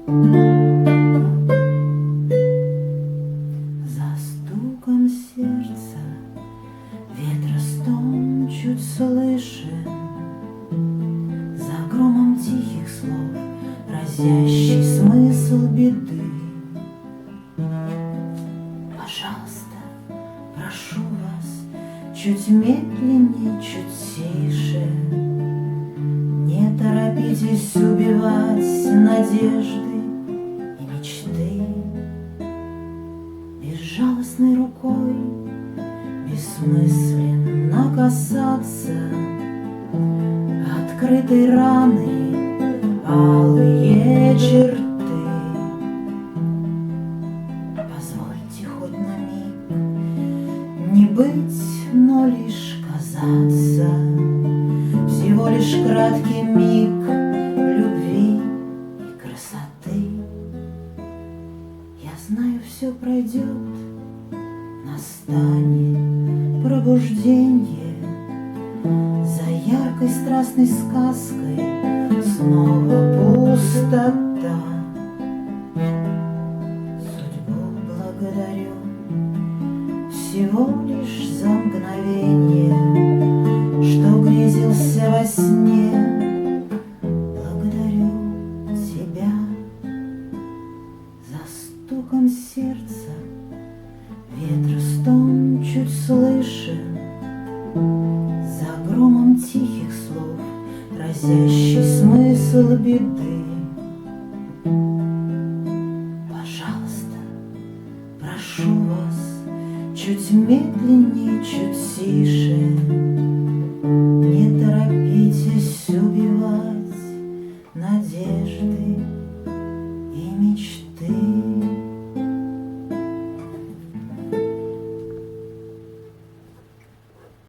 За стуком сердца ветра стон чуть слышен, за громом тихих слов разящий смысл беды. Пожалуйста, прошу вас, чуть медленнее, чуть тише. Не торопитесь убивать надежды и мечты. Безжалостной рукой бессмысленно касаться открытой раны алые черты. Позвольте хоть на миг не быть, но лишь казаться, всего лишь краткий миг любви и красоты. Я знаю, все пройдет, настанет пробуждение, за яркой страстной сказкой снова пустота. Судьбу благодарю всего лишь за мгновение, что грезился во сне. Благодарю тебя. За стуком сердца ветра стон чуть слышен, за громом тихих слов разящий смысл беды. Пожалуйста, прошу вас, чуть медленнее, чуть тише.